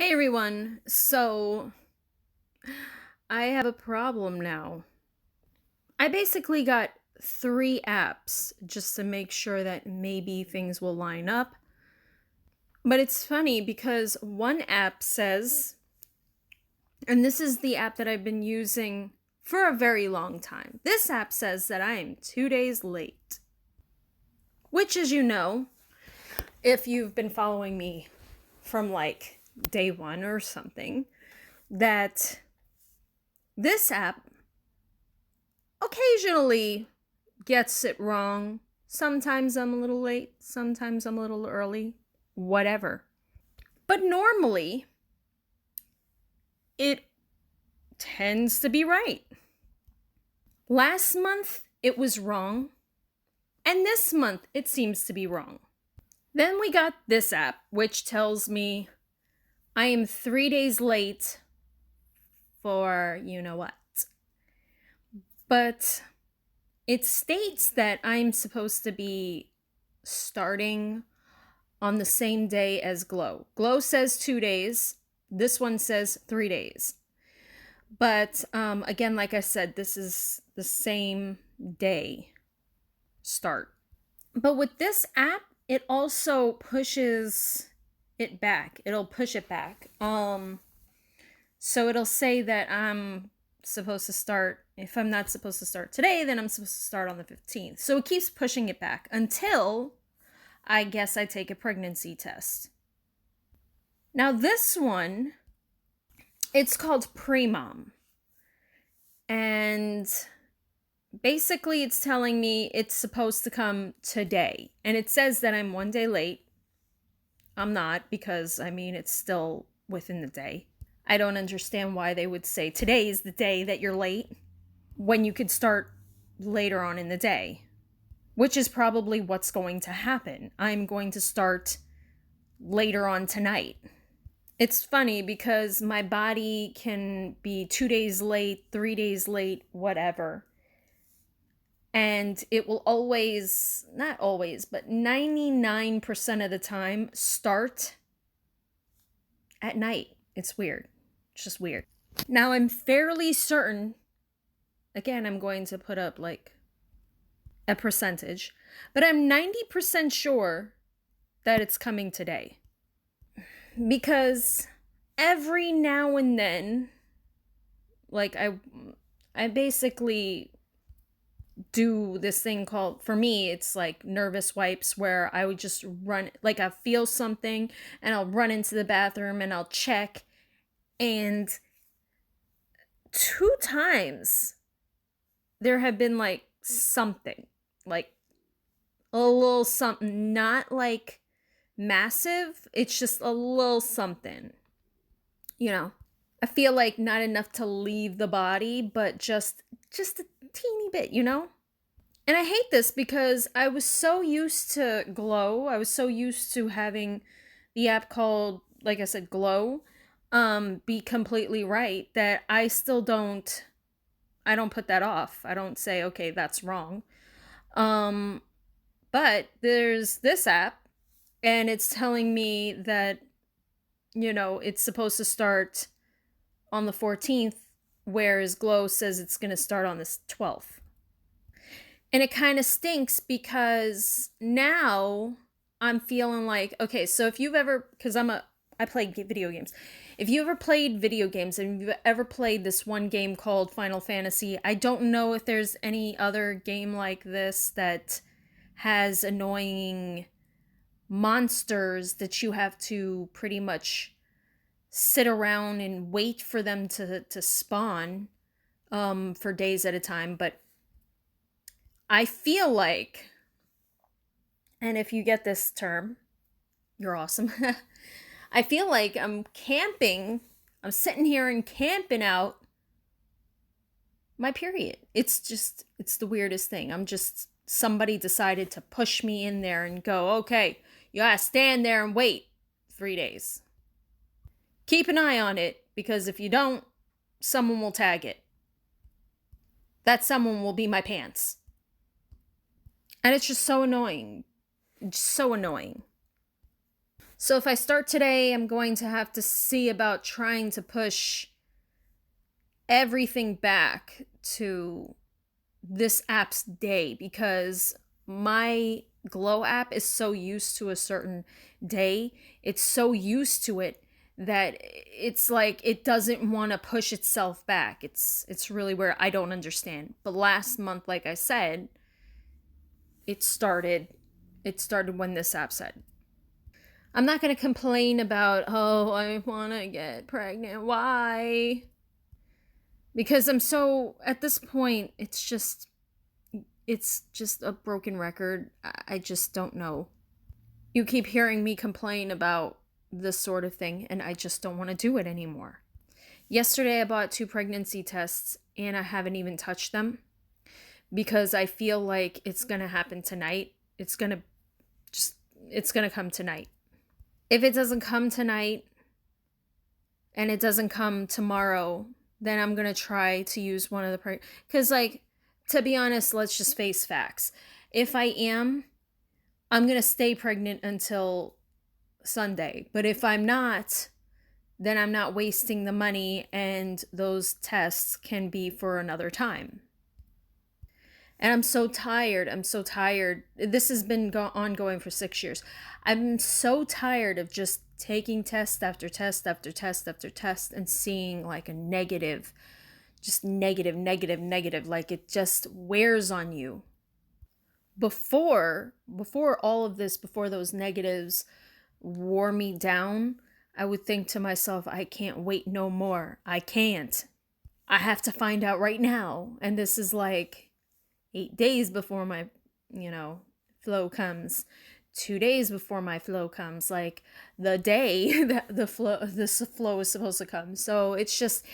Hey everyone, so I have a problem now. I basically got three apps just to make sure that maybe things will line up. But it's funny because one app says, and this is the app that I've been using for a very long time. This app says that I am 2 days late. Which, as you know, if you've been following me from like day one or something, that this app occasionally gets it wrong. Sometimes I'm a little late, sometimes I'm a little early, whatever. But normally, it tends to be right. Last month, it was wrong, and this month, it seems to be wrong. Then we got this app, which tells me I am 3 days late for you know what. But it states that I'm supposed to be starting on the same day as Glow. Glow says 2 days. This one says 3 days. But again, like I said, this is the same day start. But with this app, it also pushes it back. It'll push it back. So it'll say that I'm supposed to start, if I'm not supposed to start today, then I'm supposed to start on the 15th. So it keeps pushing it back until I guess I take a pregnancy test. Now this one, it's called Pre-Mom. And basically it's telling me it's supposed to come today. And it says that I'm 1 day late. I'm not, because it's still within the day. I don't understand why they would say today is the day that you're late when you could start later on in the day, which is probably what's going to happen. I'm going to start later on tonight. It's funny because my body can be 2 days late, 3 days late, whatever. And it will always, not always, but 99% of the time start at night. It's weird. It's just weird. Now I'm fairly certain, again, I'm going to put up like a percentage, but I'm 90% sure that it's coming today. Because every now and then, like I basically do this thing called, for me, it's like nervous wipes, where I would just run, like I feel something and I'll run into the bathroom and I'll check. And 2 times there have been like something, like a little something, not like massive. It's just a little something, I feel like not enough to leave the body, but just a teeny bit, And I hate this because I was so used to Glow. I was so used to having the app called, like I said, Glow, be completely right, that I don't put that off. I don't say, okay, that's wrong. But there's this app, and it's telling me that, it's supposed to start on the 14th, whereas Glow says it's going to start on the 12th. And it kind of stinks because now I'm feeling like, okay, so if you've ever, because I play video games. If you ever played video games and you've ever played this one game called Final Fantasy, I don't know if there's any other game like this that has annoying monsters that you have to pretty much sit around and wait for them to spawn for days at a time. But I feel like, and if you get this term, you're awesome. I feel like I'm camping. I'm sitting here and camping out my period. It's the weirdest thing. Somebody decided to push me in there and go, okay, you gotta stand there and wait 3 days. Keep an eye on it, because if you don't, someone will tag it. That someone will be my pants. And it's just so annoying. It's so annoying. So if I start today, I'm going to have to see about trying to push everything back to this app's day, because my Glow app is so used to a certain day. It's so used to it that it's like it doesn't want to push itself back. It's really where I don't understand. But last month, like I said, it started when this app said. I'm not going to complain about, oh, I want to get pregnant. Why? Because I'm so, at this point, it's just a broken record. I just don't know. You keep hearing me complain about this sort of thing, and I just don't want to do it anymore. Yesterday, I bought 2 pregnancy tests, and I haven't even touched them because I feel like it's going to happen tonight. It's going to come tonight. If it doesn't come tonight and it doesn't come tomorrow, then I'm going to try to use one of the because, like, to be honest, let's just face facts. If I'm going to stay pregnant until Sunday. But if I'm not, then I'm not wasting the money, and those tests can be for another time. And I'm so tired. I'm so tired. This has been ongoing for 6 years. I'm so tired of just taking test after test after test after test and seeing like a negative, just negative, negative, negative. Like it just wears on you. Before all of this, before those negatives wore me down, I would think to myself, I can't wait no more. I can't. I have to find out right now. And this is like 8 days before my, flow comes. 2 days before my flow comes, like the day that this flow is supposed to come. So it's just,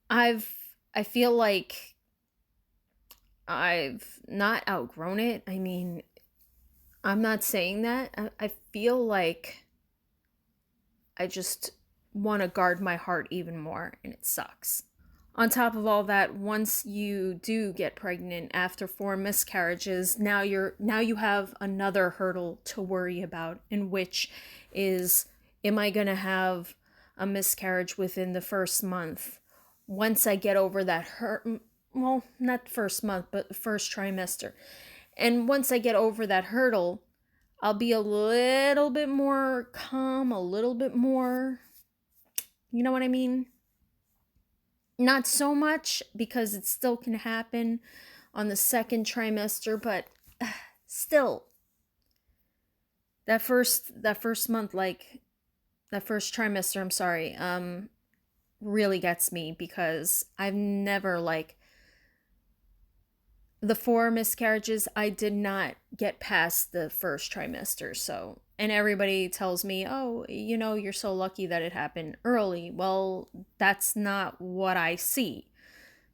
I feel like I've not outgrown it. I mean, I'm not saying that. I feel like I just want to guard my heart even more, and it sucks. On top of all that, once you do get pregnant after 4 miscarriages, now you have another hurdle to worry about, in which is, am I going to have a miscarriage within the first month? Once I get over that well, not first month, but the first trimester. And once I get over that hurdle, I'll be a little bit more calm, a little bit more, you know what I mean? Not so much, because it still can happen on the second trimester, but still, that first month, like that first trimester, I'm sorry, really gets me, because I've never, like, the 4 miscarriages, I did not get past the first trimester. So, and everybody tells me, oh, you're so lucky that it happened early. Well, that's not what I see,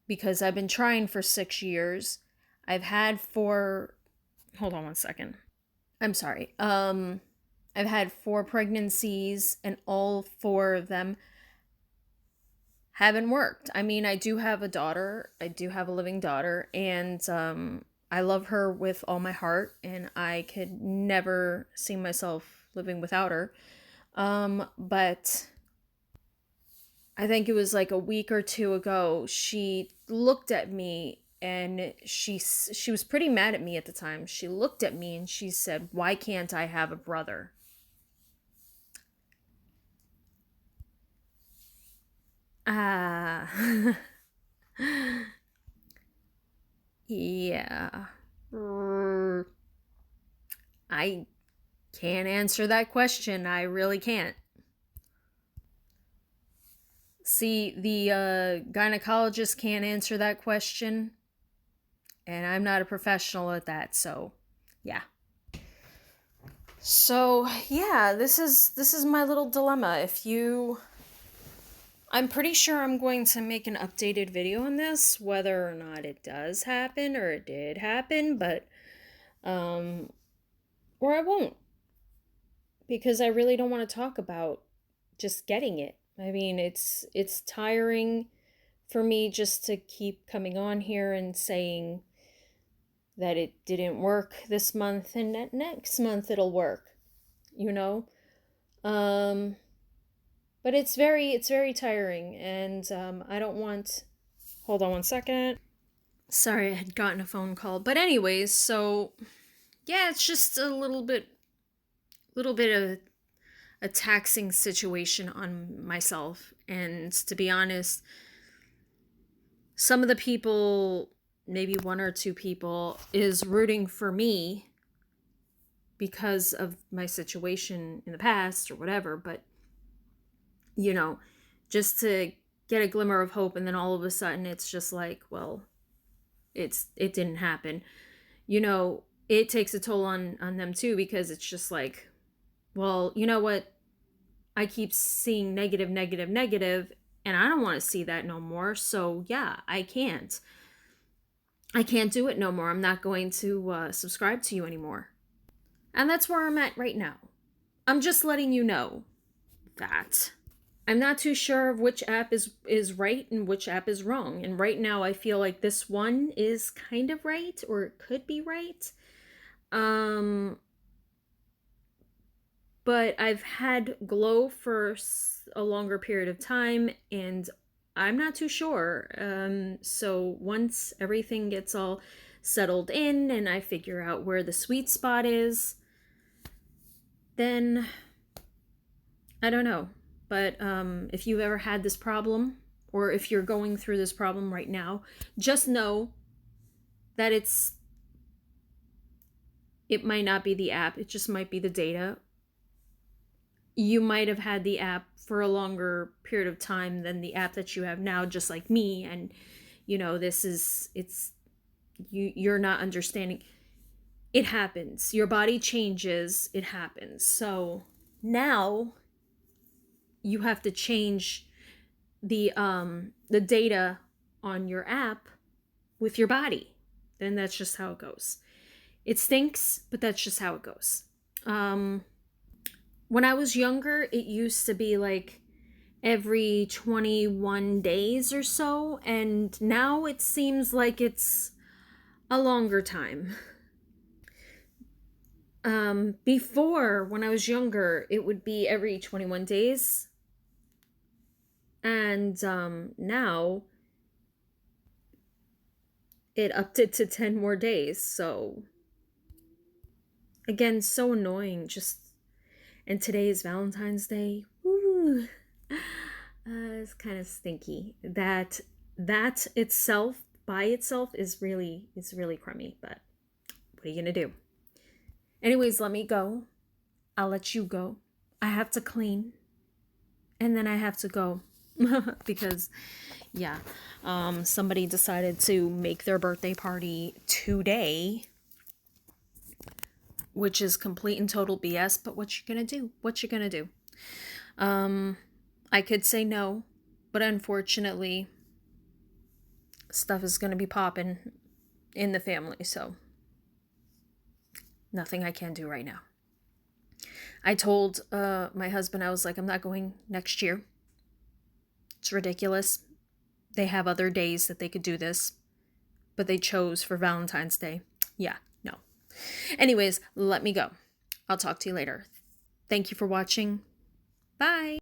because I've been trying for 6 years. I've had 4, hold on one second. I'm sorry. I've had 4 pregnancies, and all 4 of them haven't worked. I mean, I do have a daughter. I do have a living daughter, and I love her with all my heart, and I could never see myself living without her. But I think it was like a week or 2 ago, she looked at me, and she was pretty mad at me at the time. She looked at me and she said, "Why can't I have a brother?" Ah. Yeah. I can't answer that question. I really can't. See, the gynecologist can't answer that question, and I'm not a professional at that, so yeah. So yeah, this is my little dilemma. I'm pretty sure I'm going to make an updated video on this, whether or not it does happen or it did happen, but or I won't, because I really don't want to talk about just getting it. I mean, it's tiring for me just to keep coming on here and saying that it didn't work this month and that next month it'll work. you know? Um, but it's very tiring, and I don't want. Hold on one second. Sorry, I had gotten a phone call. But anyways, so yeah, it's just a little bit of a taxing situation on myself. And to be honest, some of the people, maybe one or two people, is rooting for me because of my situation in the past or whatever. But, you know, just to get a glimmer of hope, and then all of a sudden it's just like, well, it didn't happen. It takes a toll on them too, because it's just like, well, you know what? I keep seeing negative, negative, negative, and I don't want to see that no more. So yeah, I can't. I can't do it no more. I'm not going to subscribe to you anymore. And that's where I'm at right now. I'm just letting you know that. I'm not too sure of which app is right and which app is wrong. And right now I feel like this one is kind of right, or it could be right. But I've had Glow for a longer period of time, and I'm not too sure. So once everything gets all settled in and I figure out where the sweet spot is, then I don't know. But if you've ever had this problem, or if you're going through this problem right now, just know that it might not be the app. It just might be the data. You might have had the app for a longer period of time than the app that you have now, just like me. And you're not understanding. It happens. Your body changes. It happens. So now you have to change the data on your app with your body. Then that's just how it goes. It stinks, but that's just how it goes. When I was younger, it used to be like every 21 days or so, and now it seems like it's a longer time. Before, when I was younger, it would be every 21 days, and now it upped it to 10 more days. So again, so annoying. And today is Valentine's Day. Woo! It's kind of stinky. That itself, by itself, is really crummy. But what are you gonna do? Anyways, let me go. I'll let you go. I have to clean, and then I have to go because, yeah, somebody decided to make their birthday party today, which is complete and total BS. But what you gonna do? What you gonna do? I could say no, but unfortunately, stuff is gonna be popping in the family, so nothing I can do right now. I told my husband, I was like, I'm not going next year. It's ridiculous. They have other days that they could do this, but they chose for Valentine's Day. Yeah, no. Anyways, let me go. I'll talk to you later. Thank you for watching. Bye.